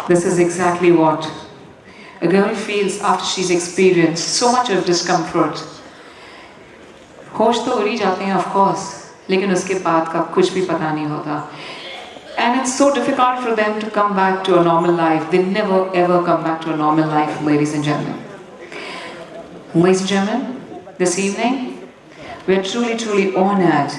This is exactly what a girl feels after she's experienced so much of discomfort. होश तो उड़ ही जाते हैं, of course, लेकिन उसके बाद का कुछ भी पता नहीं होता. And it's so difficult for them to come back to a normal life. They never ever come back to a normal life, ladies and gentlemen. Ladies and gentlemen, this evening, we are truly honored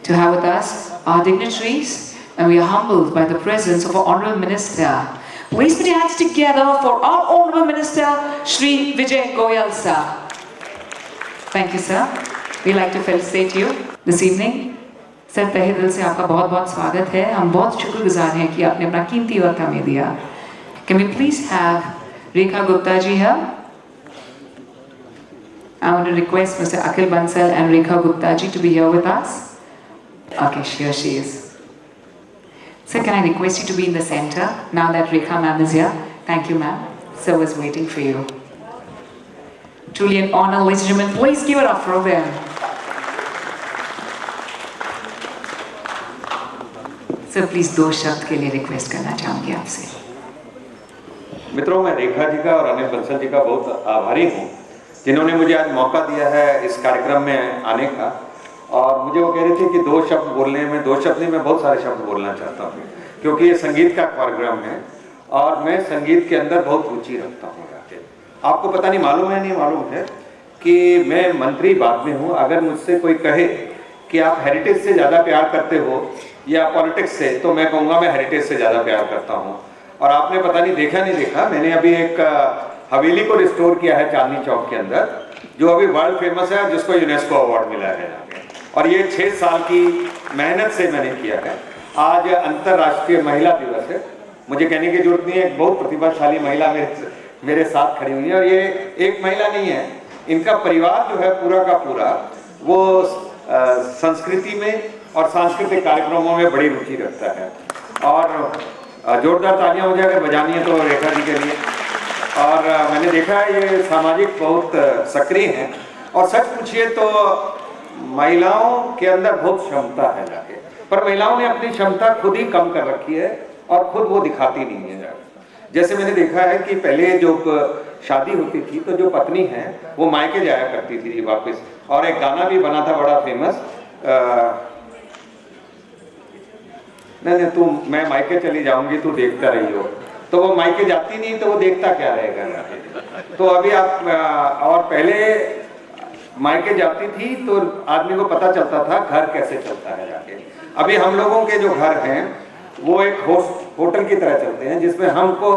to have with us our dignitaries, and we are humbled by the presence of our Honourable Minister. Please put your hands together for our Honourable Minister, Shri Vijay Goyal sir. Thank you, sir. We like to felicitate you this evening. Sir तहे दिल से आपका बहुत बहुत स्वागत है. हम बहुत शुक्रगुजार हैं कि आपने अपना कीमती वक्त हमें दिया. Can we please have Rekha Gupta ji here? I want to request Mr. Akhil Bansal and Rekha Gupta ji to be here with us. Okay, here she is. Sir, can I request you to be in the center now that Rekha ma'am is here? Thank you, ma'am. Sir was waiting for you. Truly an honor, ladies and gentlemen. Please give it up for them. Sir, please 2 शब्द के लिए request करना चाहूँगी आपसे. मित्रों, मैं रेखा जी का और अनिल बंसल जी का बहुत आभारी हूँ जिन्होंने मुझे आज मौका दिया है इस कार्यक्रम में आने का. और मुझे वो कह रहे थे कि 2 शब्द बोलने में, 2 शब्द नहीं, मैं बहुत सारे शब्द बोलना चाहता हूँ क्योंकि ये संगीत का कार्यक्रम है और मैं संगीत के अंदर बहुत रुचि रखता हूँ. आपको पता नहीं मालूम है, नहीं मालूम है कि मैं मंत्री बाद में हूँ. अगर मुझसे कोई कहे कि आप हेरिटेज से ज़्यादा प्यार करते हो या पॉलिटिक्स से, तो मैं कहूँगा मैं हेरिटेज से ज़्यादा प्यार करता हूँ. और आपने पता नहीं देखा नहीं देखा, मैंने अभी एक हवेली को रिस्टोर किया है चांदनी चौक के अंदर, जो अभी वर्ल्ड फेमस है, जिसको यूनेस्को अवार्ड मिला है. और ये 6 साल की मेहनत से मैंने किया है. आज अंतर्राष्ट्रीय महिला दिवस है. मुझे कहने की जरूरत नहीं है, एक बहुत प्रतिभाशाली महिला मेरे साथ खड़ी हुई है. और ये एक महिला नहीं है, इनका परिवार जो है पूरा का पूरा वो संस्कृति में और सांस्कृतिक कार्यक्रमों में बड़ी रुचि रखता है. और जोरदार तालियां मुझे अगर बजानी है तो रेखा जी के लिए. और मैंने देखा है ये सामाजिक बहुत सक्रिय हैं. और सच पूछिए तो महिलाओं के अंदर बहुत क्षमता है जाके, पर महिलाओं ने अपनी क्षमता खुद ही कम कर रखी है और खुद वो दिखाती नहीं है जाके. जैसे मैंने देखा है कि पहले जो शादी होती थी तो जो पत्नी है वो मायके जाया करती थी वापस. और एक गाना भी बना था बड़ा फेमस, नहीं तू, मैं मायके चली जाऊंगी तू देखता रही हो. तो वो मायके जाती नहीं तो वो देखता क्या रहेगा. तो अभी आप और पहले मायके जाती थी तो आदमी को पता चलता था घर कैसे चलता है जाके. अभी हम लोगों के जो घर हैं वो एक होटल की तरह चलते हैं जिसमें हमको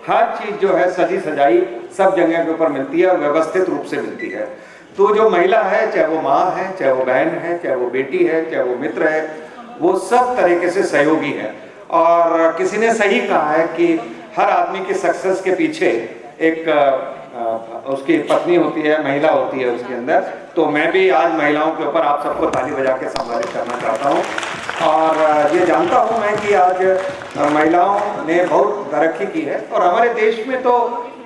हर चीज जो है सजी सजाई सब जगह के ऊपर मिलती है और व्यवस्थित रूप से मिलती है. तो जो महिला है, चाहे वो माँ है, चाहे वो बहन है, चाहे वो बेटी है, चाहे वो मित्र है, वो सब तरीके से सहयोगी है. और किसी ने सही कहा है कि हर आदमी की सक्सेस के पीछे एक उसकी पत्नी होती है, महिला होती है उसके अंदर. तो मैं भी आज महिलाओं के ऊपर आप सबको ताली बजा के सम्मानित करना चाहता हूँ. और ये जानता हूँ मैं कि आज महिलाओं ने बहुत तरक्की की है. और हमारे देश में तो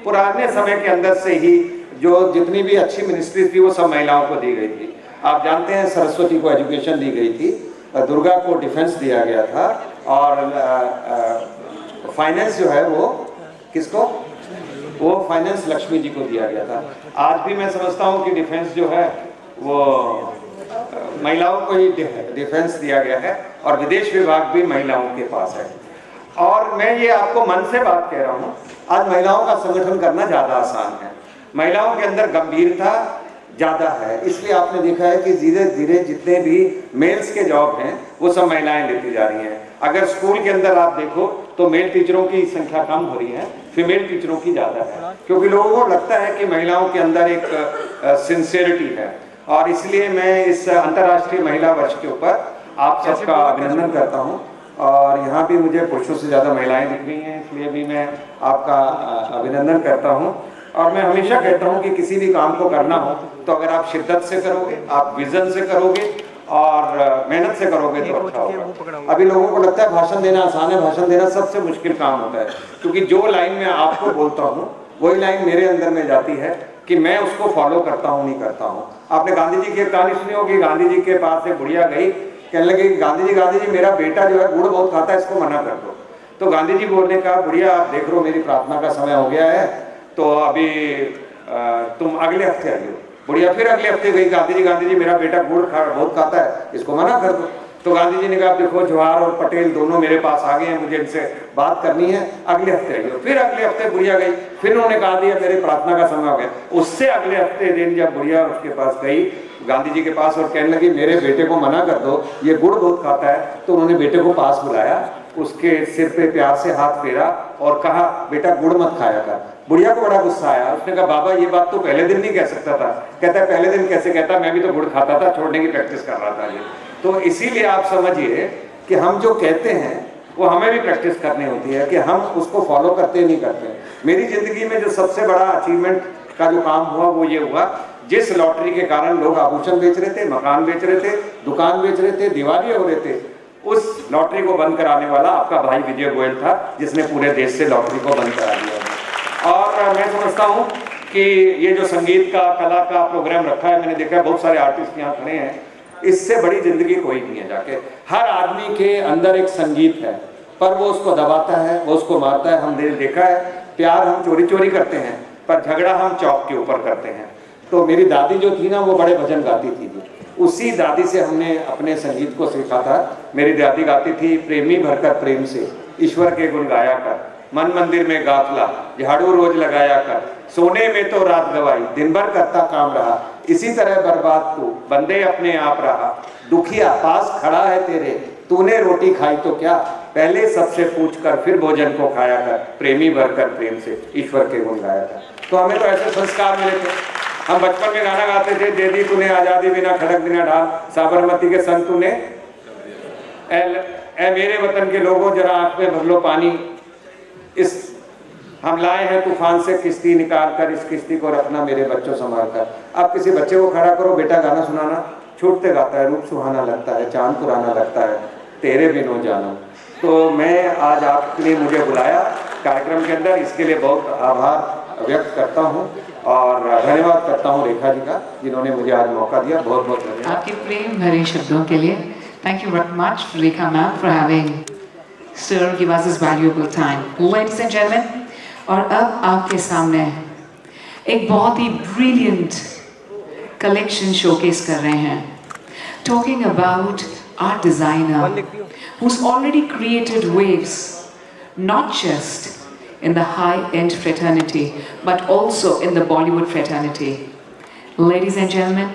पुराने समय के अंदर से ही जो जितनी भी अच्छी मिनिस्ट्री थी वो सब महिलाओं को दी गई थी. आप जानते हैं सरस्वती को एजुकेशन दी गई थी, दुर्गा को डिफेंस दिया गया था, और फाइनेंस जो है वो किसको, वो फाइनेंस लक्ष्मी जी को दिया गया था. आज भी मैं समझता हूँ कि डिफेंस जो है वो महिलाओं को ही डिफेंस दिया गया है और विदेश विभाग भी महिलाओं के पास है. और मैं ये आपको मन से बात कह रहा हूँ, आज महिलाओं का संगठन करना ज़्यादा आसान है. महिलाओं के अंदर गंभीरता ज़्यादा है. इसलिए आपने देखा है कि धीरे धीरे जितने भी मेल्स के जॉब हैं वो सब महिलाएं लेती जा रही हैं. अगर स्कूल के अंदर आप देखो तो मेल टीचरों की संख्या कम हो रही है, फीमेल टीचरों की ज़्यादा है, क्योंकि लोगों को लगता है कि महिलाओं के अंदर एक सिंसियरिटी है. और इसलिए मैं इस अंतर्राष्ट्रीय महिला वर्ष के ऊपर आप सबका अभिनंदन करता हूँ. और यहाँ भी मुझे पुरुषों से ज़्यादा महिलाएं दिख रही हैं, इसलिए भी मैं आपका अभिनंदन करता हूँ. और मैं हमेशा कहता हूँ कि किसी भी काम को करना हो तो अगर आप शिद्दत से करोगे, आप विजन से करोगे और मेहनत से करोगे तो अच्छा होगा. अभी लोगों को लगता है भाषण देना आसान है, भाषण देना सबसे मुश्किल काम होता है, क्योंकि जो लाइन मैं आपको बोलता हूँ वही लाइन मेरे अंदर में जाती है कि मैं उसको फॉलो करता हूँ नहीं करता हूँ. आपने गांधी जी की एक कहानी सुनी होगी. गांधी जी के पास एक बुढ़िया गई, कहने लगी गांधी जी मेरा बेटा जो है गुड़ बहुत खाता है, इसको मना कर दो. तो गांधी जी बोलने का बुढ़िया आप देख लो मेरी प्रार्थना का समय हो गया है, तो अभी तुम अगले हफ्ते आइए। बुढ़िया फिर अगले हफ्ते गई, गांधी जी मेरा बेटा गुड़ बहुत खाता है, इसको मना कर दो। तो गांधी जी ने कहा देखो जवाहर और पटेल दोनों मेरे पास आ गए हैं, मुझे इनसे बात करनी है, अगले हफ्ते आइए। फिर अगले हफ्ते बुढ़िया गई, फिर उन्होंने कहा दिया मेरे प्रार्थना का समय हो गया। उससे अगले हफ्ते दिन जब बुढ़िया उसके पास गई गांधी जी के पास और कहने लगी मेरे बेटे को मना कर दो, ये गुड़ बहुत खाता है, तो उन्होंने बेटे को पास बुलाया, उसके सिर पे प्यार से हाथ फेरा और कहा बेटा गुड़ मत खाया कर। बुढ़िया को बड़ा गुस्सा आया, उसने कहा बाबा ये बात तो पहले दिन नहीं कह सकता था। कहता है पहले दिन कैसे कहता, मैं भी तो गुड़ खाता था, छोड़ने की प्रैक्टिस कर रहा था ये। तो इसीलिए आप समझिए कि हम जो कहते हैं वो हमें भी प्रैक्टिस करनी होती है कि हम उसको फॉलो करते नहीं करते। मेरी जिंदगी में जो सबसे बड़ा अचीवमेंट का जो काम हुआ वो ये हुआ, जिस लॉटरी के कारण लोग आभूषण बेच रहे थे, मकान बेच रहे थे, दुकान बेच रहे थे, दिवालिये हो रहे थे, उस लॉटरी को बंद कराने वाला आपका भाई विजय गोयल था, जिसने पूरे देश से लॉटरी को बंद करा दिया। और मैं समझता हूँ कि ये जो संगीत का कला का प्रोग्राम रखा है, मैंने देखा बहुत सारे आर्टिस्ट यहाँ खड़े हैं, इससे बड़ी जिंदगी कोई नहीं है। जाके हर आदमी के अंदर एक संगीत है, पर वो उसको दबाता है, वो उसको मारता है। हमने देखा है प्यार हम चोरी चोरी करते हैं, पर झगड़ा हम चौक के ऊपर करते हैं। तो मेरी दादी जो थी ना, वो बड़े भजन गाती थी, उसी दादी से हमने अपने संगीत को सीखा था। मेरी दादी गाती थी प्रेमी भरकर प्रेम से ईश्वर के गुण गाया कर, मन मंदिर में गाफला झाड़ू रोज लगाया कर, सोने में तो रात गवाई दिन भर करता काम रहा, इसी तरह बर्बाद तू बंदे अपने आप रहा, दुखिया पास खड़ा है तेरे तूने रोटी खाई तो क्या, पहले सबसे पूछ कर फिर भोजन को खाया कर, प्रेमी भरकर प्रेम से ईश्वर के गुण गाया कर। तो हमें तो ऐसे संस्कार मिले थे। हम बचपन में गाना गाते थे, दे दी तूने आजादी बिना खड़क बिना ढाल, साबरमती के संग तूने ए मेरे वतन के लोगों जरा आंख में भर लो पानी, इस हम लाए हैं तूफान से किश्ती निकाल कर, इस किश्ती को रखना मेरे बच्चों संभाल कर। अब किसी बच्चे को खड़ा करो, बेटा गाना सुनाना, छूटते गाता है, रूप सुहाना लगता है, चांद पुराना लगता है, तेरे बिनो जाना। तो मैं आज आपने मुझे बुलाया कार्यक्रम के अंदर, इसके लिए बहुत आभार व्यक्त करता हूँ और धन्यवाद करता हूँ रेखा जी का, जिन्होंने मुझे आज मौका दिया। बहुत बहुत धन्यवाद आपके प्रेम भरे शब्दों के लिए। Thank you very much Rekha ma'am for having sir give us this valuable time. Ladies and gentleman, और अब आपके सामने एक बहुत ही ब्रिलियंट कलेक्शन शोकेस कर रहे हैं, talking about art designer who's already created waves, not just in the high-end fraternity, but also in the Bollywood fraternity. Ladies and gentlemen,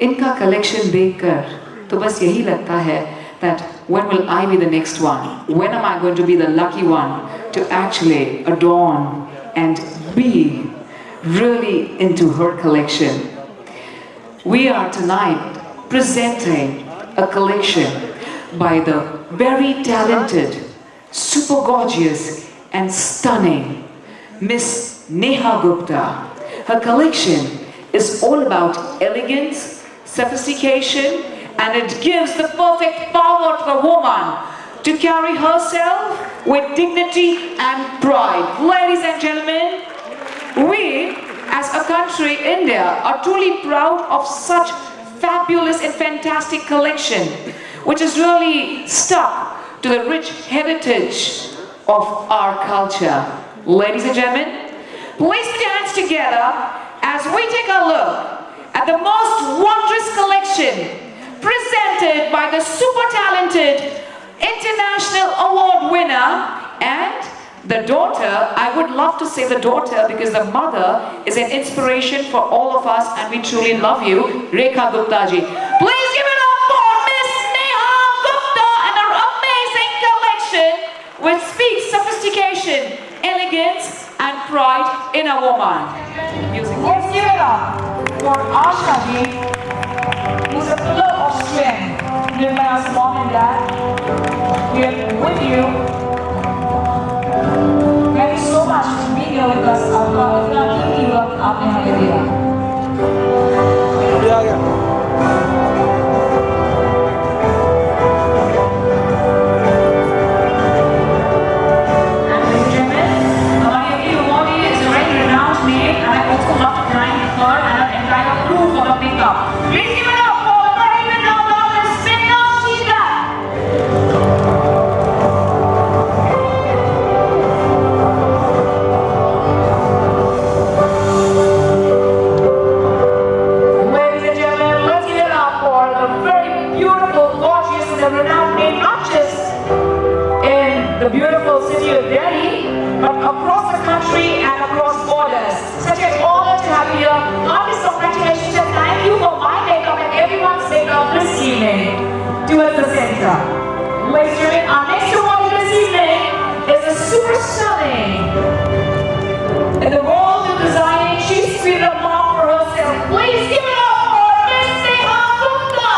इनका collection देखकर तो बस यही लगता है that when will I be the next one? When am I going to be the lucky one to actually adorn and be really into her collection? We are tonight presenting a collection by the very talented, super gorgeous and stunning Miss Neha Gupta. Her collection is all about elegance, sophistication, and it gives the perfect power to the woman to carry herself with dignity and pride. Ladies and gentlemen, we as a country, India, are truly proud of such fabulous and fantastic collection, which is really stuck to the rich heritage of our culture. Ladies and gentlemen, please put your hands together as we take a look at the most wondrous collection presented by the super talented international award winner and the daughter. I would love to say the daughter because the mother is an inspiration for all of us and we truly love you, Rekha Gupta ji. Please give it up for Miss Neha Gupta and her amazing collection which speaks sophistication, elegance and pride in a woman. Let's give it up for Asha ji, who's a pillar of strength. Nirmaya's mom and dad, we are with you. Thank you so much for being here with us. आपका इतना कीमती वक्त आपने हमें दिया। हमारी अगली awardee is a very renowned name and I also love to thank her and her entire crew for the pickup. Please give it up for the very renowned artist Sinna Sheila. beautiful city of Delhi, but across the country and across borders. Such an honor to have you here. Artist, congratulations and thank you for my makeup and everyone's makeup this evening. Towards the center. Ladies and gentlemen, our next award this evening is a super stunning. In the world of designing, she's created a mark for herself. Please give it up for Miss Neha Gupta.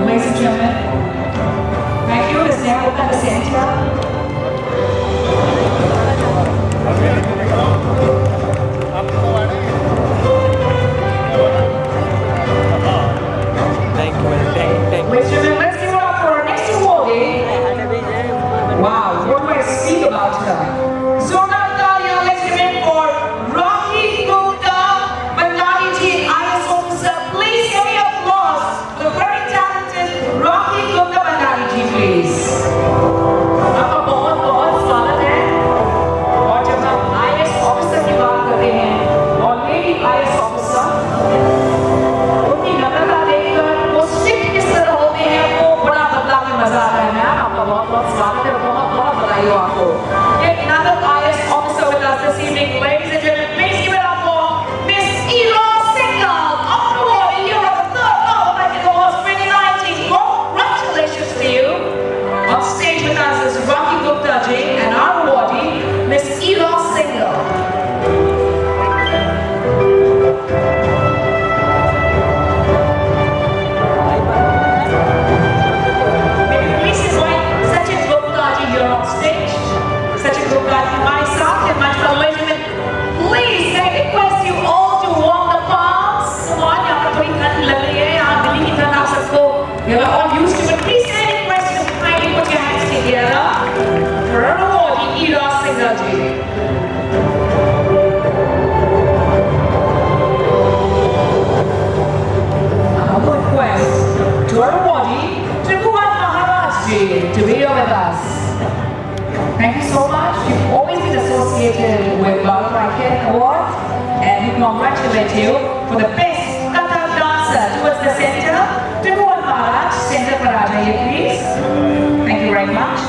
Ladies and gentlemen, thank you, Ms. Neha Gupta, the center. Ladies and gentlemen, let's give it up for our next awardee. Wow, what do I speak about her? Zona Talia, let's give it for Rocky Gupta, Bandari ji, IS officer. Please give me applause for the very talented Rocky Gupta Bandari ji, please. आपका बहुत बहुत स्वागत है। और जब हम IS officer की बात करते हैं और लेडी IS officer, उनकी नम्रता देखकर वो स्ट्रिक्ट किस तरह होते हैं वो बड़ा बदलाव में मजा आता है। मैम आपका बहुत बहुत स्वागत है, बहुत बहुत बधाई हो आपको। Yet another IS officer with us this evening, ladies and gentlemen, please give it up for Miss Ira Singhal, award in Europe, third Olympic Awards 2019. Congratulations to you. On stage with us is Rocky Gupta ji and our awardee, Miss Ira Singhal. May we please invite Sachin Gupta ji here on stage. Sachin Gupta ji, myself and my fellow women, please, I request you all to warm the palms. Come on, यहाँ पर थोड़ी ठंड लग रही है, यहाँ दिल्ली की ठंड आप सबको, you are all used to it. Please, I request you to kindly put your hands together for our awardee, Ira Singhal ji. I will request to our awardee, Tribhuwan Maharaj ji, to be here with us. Thank you so much. You've always been associated with Bharatanatyam Award, and we congratulate you for the best Kathak dancer. Towards the center, Tribhuwan Maharaj, center for Rajaya, please. Thank you very much.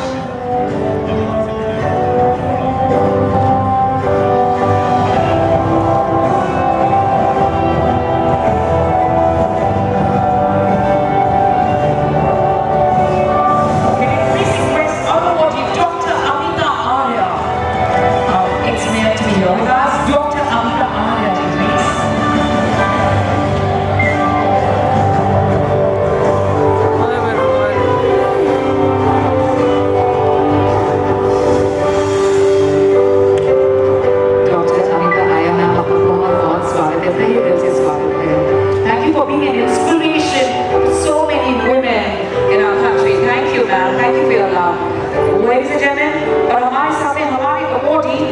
Can you please request our awardee, Dr. Amita Arya, our ex-mayor, to be here with us. Dr. Amita Arya, please. Doctor Amita आया ma'am आपका बहुत बहुत स्वागत है, तहे दिल से स्वागत है। Thank you for being an inspiration to so many women in our country. Thank you ma'am, thank you for your love. Ladies and gentlemen, और हमारे साथ हैं हमारे awardee,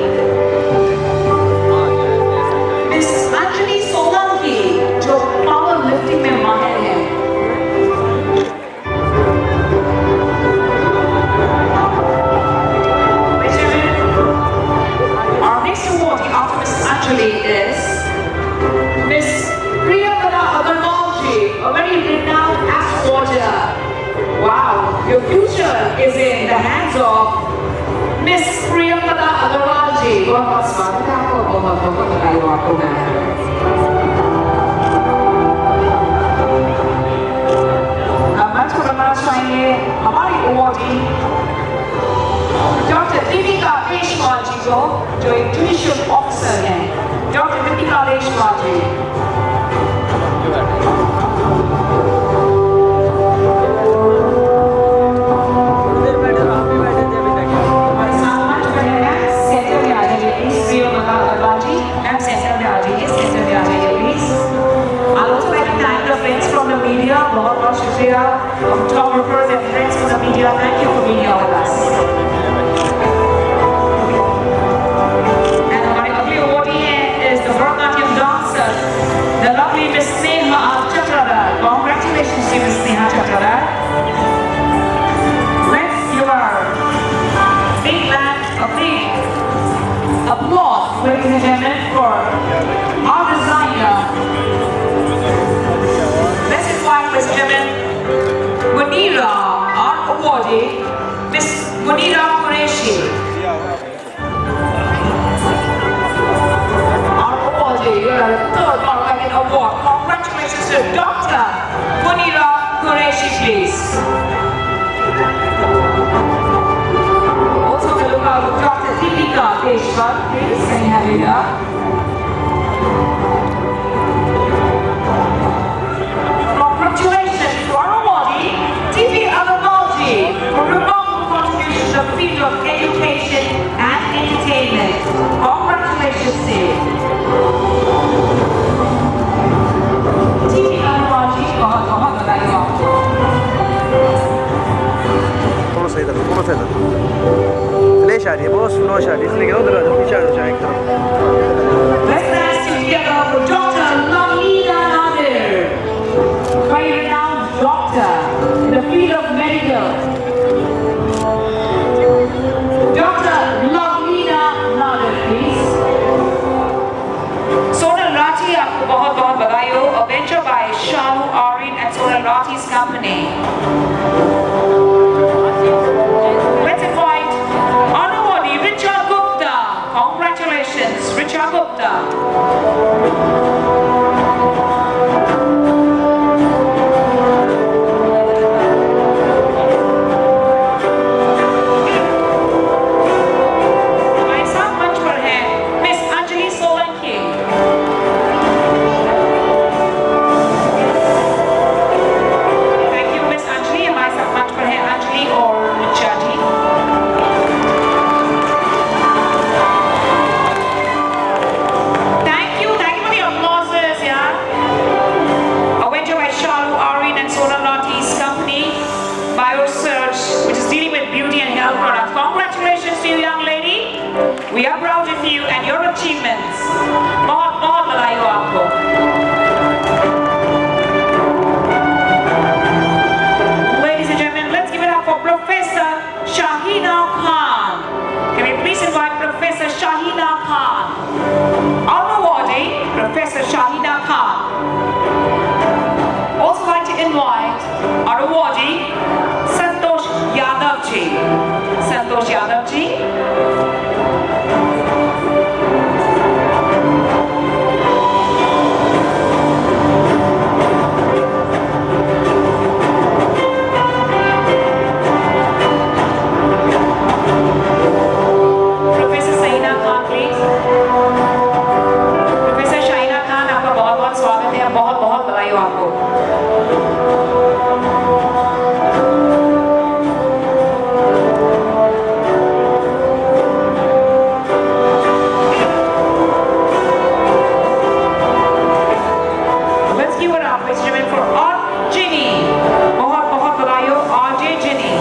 Miss Anjali Solanki, जो power lifting में माहिर हैं। Ladies and gentlemen, our next awardee after Miss Anjali is Miss Priyamada Agarwal ji, a very renowned astrologer. Wow, your future is in the hands of Miss Priyamada Agarwal ji. बहुत बहुत स्वागत है आपको, बहुत बहुत बधाई हो आपको मैम। मंच को बनाना चाहेंगे हमारी awardee डॉक्टर दीपिका देशवाल जी को, जो एक जुडिशियल ऑफिसर हैं। डॉक्टर दीपिका देशवाल जी। हमारे साथ मंच पर हैं, सेंटर में आ जाइए please. Priyamda Agarwal ji, ma'am centre में आ जाइए, सेंटर में आ जाइए please. I'd also like to thank the friends from the media. बहुत बहुत शुक्रिया, photographers and friends from the media. Thank you for being here with us. And हमारे अगले awardee हैं is the Bharatanatyam dancer a big applause, ladies and gentlemen, for our designer. Let's invite, ladies and gentlemen, Munira, our awardee, Miss Munira Qureshi. Our awardee, third Bharat Award. Congratulations to Dr. Munira Qureshi, please. Also, we look out Dr. Deepika Deshwar, please, and have it up. Congratulations to our awardee, TV Agarwalji, for remarkable contributions to the field of education and entertainment. Congratulations to you. TV Agarwalji, बहुत बधाई हो आपको। थोड़ा सा इधर flash आ रही है बहुत स्लो आ रही है इसलिए क्या उधर पीछे आ जाए एक तरफ। Let's dance together for Dr. Lavina Nadir, very renowned doctor in the field of medical. Dr. Lavina Nadir, please. Sonal Rathi, आपको बहुत बधाई हो। A venture by Shanu Arin and Sonal Rathi's company. Let's invite our awardee, Richard Gupta. Congratulations, Richard Gupta. हमारे साथ मंच पर हैं miss Anjali Solanki. Thank you, Miss Anjali. हमारे साथ मंच पर हैं अंजलि और रिचा जी। Thank you for the applauses, yeah. A venture by Shalu Arin and Sonal Rathi's company, BioSearch, which is dealing with beauty and health products. Congratulations to you, young lady. We are proud of you and your achievements. बहुत बधाई हो आपको। Ladies and gentlemen, let's give it up for Professor Shahina Khan. Can we please invite Professor Shahina Khan? Our awardee, Professor Shahina Khan. Also like to invite our awardee, Santosh Yadav ji. Santosh Yadav ji. Professor Shahina Khan, please. Professor Shahina Khan, आपका बहुत स्वागत है। बहुत बधाई हो आपको। Let's give it up, ladies and gentlemen, for Arjini. बहुत बधाई हो, Arjini.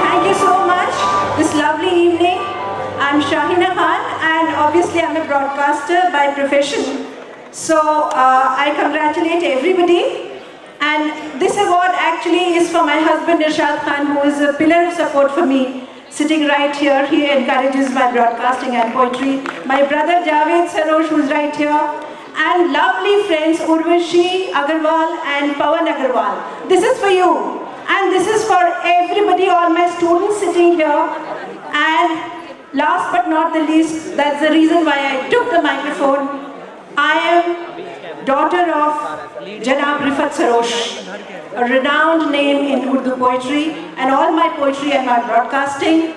Thank you so much. This lovely evening. I'm Shahina Khan and obviously I'm a broadcaster by profession. So I congratulate everybody. And this award actually is for my husband Irshad Khan, who is a pillar of support for me. Sitting right here, he encourages my broadcasting and poetry. My brother Javed Sarosh, who's right here. And lovely friends Urvashi Agarwal and Pawan Agarwal. This is for you. And this is for everybody, all my students sitting here. And last but not the least, that's the reason why I took the microphone. I am daughter of Janab Rifat Sarosh, a renowned name in Urdu poetry, and all my poetry and my broadcasting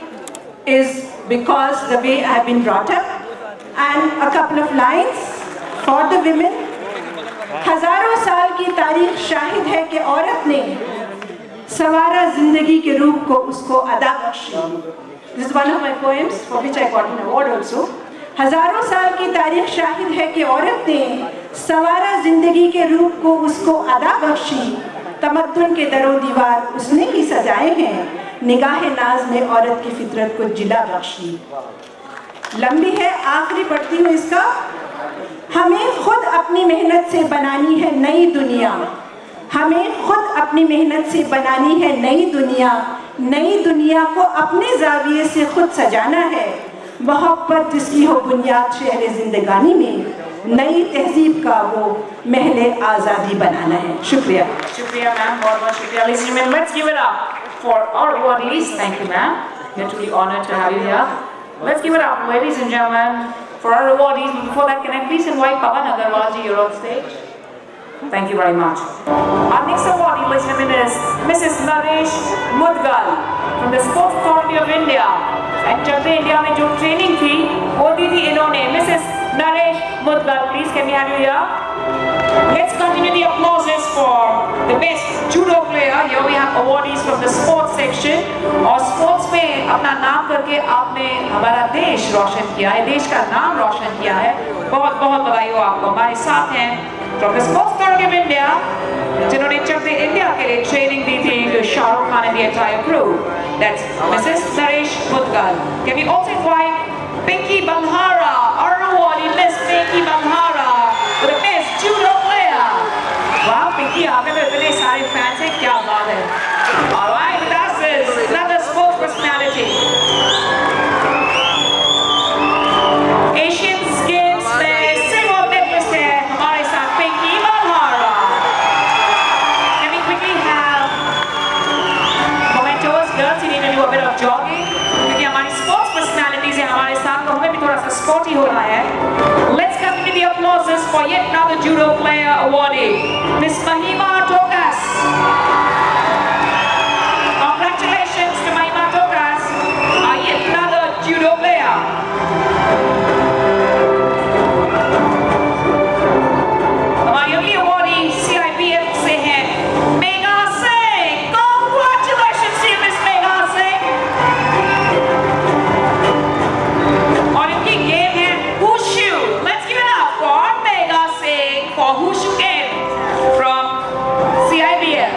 is because the way I have been brought up. And a couple of lines for the women. हजारों साल की तारीख शाहिद है कि औरत ने सवारा जिंदगी के रूप को उसको अदा Bakshi. This is one of my poems for which I got an award also. हजारों साल की तारीख शाहिद है कि औरत ने सवारा जिंदगी के रूप को उसको अदा बख्शी. तमद्दुन के दरो दीवार उसने ही सजाए हैं. निगाह नाज ने औरत की फितरत को जिला बख्शी. लंबी है, आखिरी पढ़ती हूँ इसका. हमें खुद अपनी मेहनत से बनानी है नई दुनिया. हमें खुद अपनी मेहनत से बनानी है नई दुनिया को अपने जाविये से खुद सजाना है। मोहब्बत जिसकी हो बुनियाद शहर जिंदगानी में, नई तहजीब का वो महले आज़ादी बनाना है। शुक्रिया। Shukriya, ma'am. बहुत shukriya. Ladies and gentlemen, let's give it up for our awardees. Thank you, ma'am. We're truly honored to have you here. Let's give it up, ladies and gentlemen, for our awardees. Before that, can I please invite Pawan Agarwal ji, you're on stage. Thank you very much. Our next awardee, ladies and gentlemen, is Mrs. Naresh Mudgal from the Sports Authority of India. And चलते India में जो training थी वो दी थी इन्होंने। Mrs. Naresh Mudgal, please can we have you here? Let's continue the applauses for the best judo player. Here we have awardees from the sports section. और sports में अपना नाम करके आपने हमारा देश रोशन किया है, देश का नाम रोशन किया है। बहुत बहुत बधाई हो आपको। हमारे साथ हैं from the Sports Authority of India, जिन्होंने चलते इंडिया के लिए ट्रेनिंग दी थी to Shahrukh Khan and the entire crew. That's Mrs. Naresh Mudgal. Can we also invite Pinky Balhara, our awardee Miss Pinky Balhara, for the best judo player. Wow, Pinky, आपके तो इतने सारे fans हैं, क्या बात है? All right, with us is another sports personality. Asian Games में silver medalist है हमारे साथ Pinky Balhara. Can we quickly have mementos, girls? You need to do a bit of jogging क्योंकि हमारी sports personalities हैं हमारे साथ, तो हमें भी थोड़ा सा sporty हो रहा है. Let's continue the applauses for yet another judo player awardee, Miss Mahima Tokas. Congratulations to Mahima Tokas, yet another judo player. हमारी अगली awardee CIBF से है Megha Singh. Congratulations to you, Miss Megha Singh. और इनकी game है Wushu. Let's give it up for Megha Singh for Wushu game from CIBF.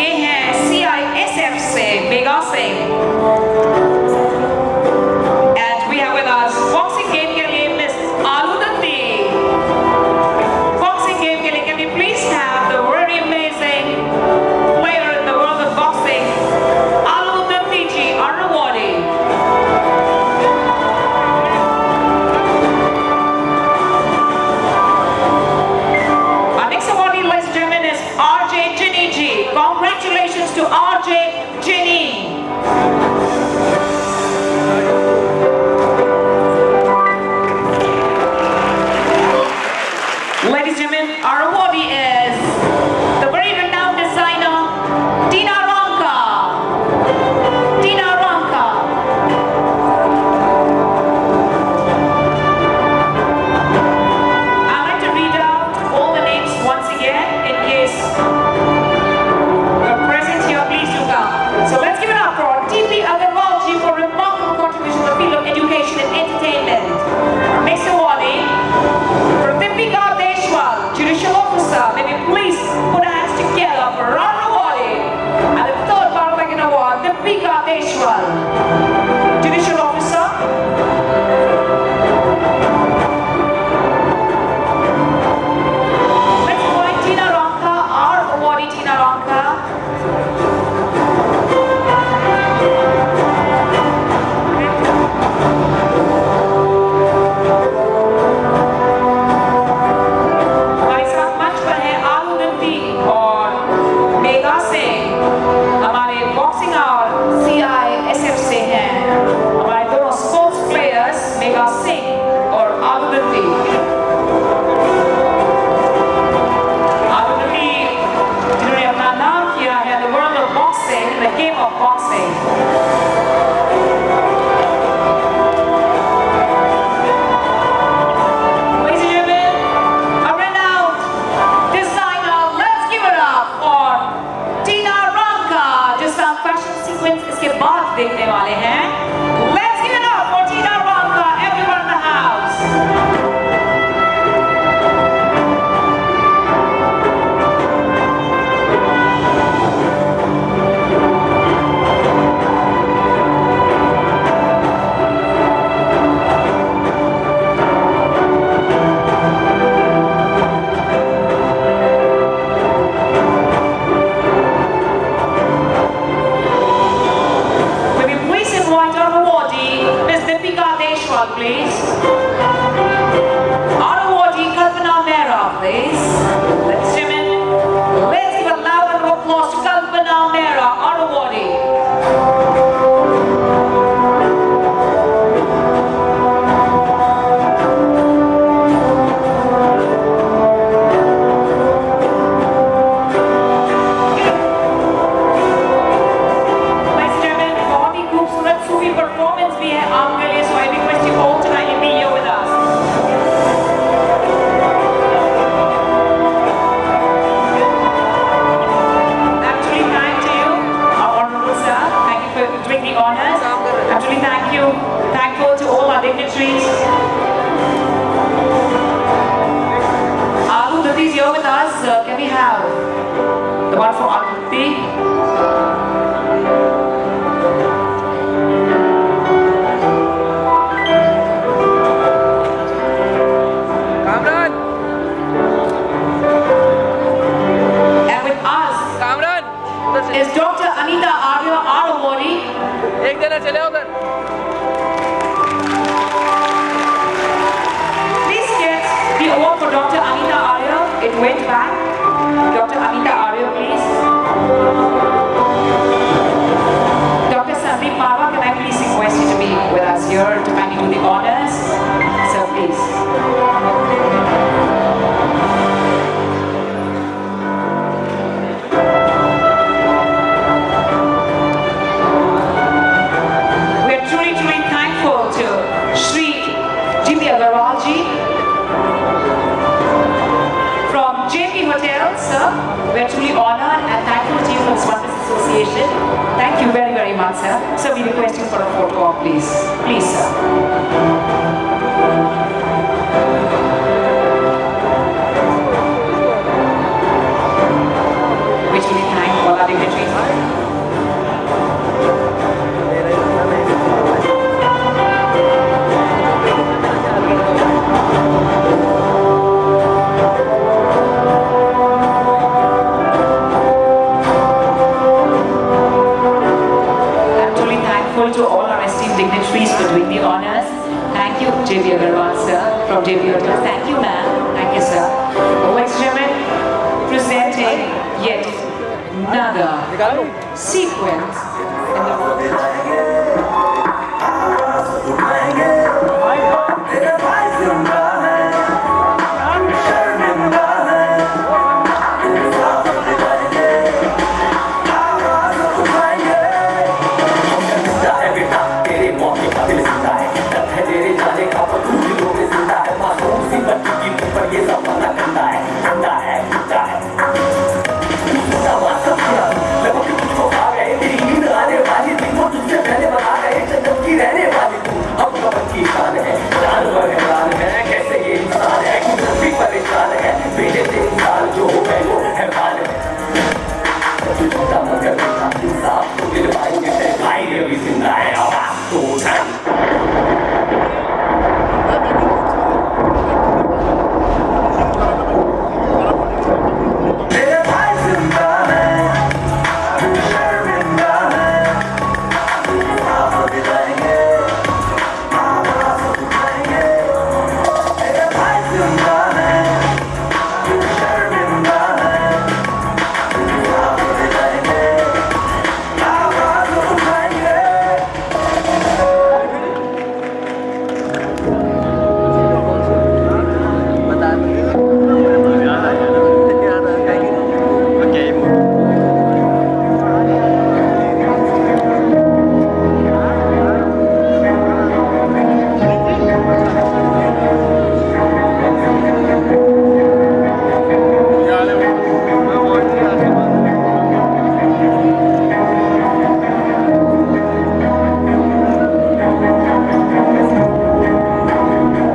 ये है CISF से Megha Singh. And we have with us boxing game के लिए Miss Alu Datti. Boxing game के लिए can we please have the very amazing player in the world of boxing, Alu Datti ji, our awardee. Our next awardee, ladies and gentlemen, is RJ Ginny ji. Congratulations to RJ Ginny. Ladies and gentlemen, our awardee is the very renowned designer, Tina Ronka. Tina Ronka. I'd like to read out all the names once again in case you're present here, please do come. So let's give it up for TP Agarwal ji for remarkable contribution to the field of education and entertainment. Our next awardee, from Deepika Deshwal, judicial officer. May we please put our hands together for our awardee. And the third Bharat Award, Deepika Deshwal, judicial officer. Let's invite Tina Ronka, our awardee Tina Ronka. हमारे साथ मंच पर है आलू दत्ती और मेघा सिंह, हमारे boxing और CISF से हैं हमारे दोनों स्पोर्ट्स प्लेयर्स मेघा सिंह और आलू दत्ती। आलू दत्ती जिन्होंने अपना नाम किया है the world of boxing, the game of boxing. Ladies and gentlemen, a renowned designer, let's give it up for Tina Ronka. जिसका हम fashion sequence इसके बाद देखने वाले हैं. Let's give it up for Tina Ronka, everyone in the house. here with us. Can we have the one from Anuti? Kamran! And with us Kamran! is Dr. Anita Arya Arawari. एक जना चले उधर. Please get the award for Dr. Anita Arya. It went back. Dr. Anita Arya, please. Dr. Sandeep Marwa, can I please request you to be with us here to kindly do the honors? So please. We are truly, truly thankful to Shri G.P. Agarwal ji from JP Hotels, sir. We are truly honored and thankful to you for this wonderful association. Thank you very, very much, sir. So we request you for a photo op, please. Please, sir. We truly thank all our dignitaries. I'm truly thankful to all our esteemed dignitaries for doing the honors. Thank you, J.B. Agarwal, sir, from JP Hotels. Thank you, ma'am. Thank you, sir. Vice Chairman presenting yet another sequence in the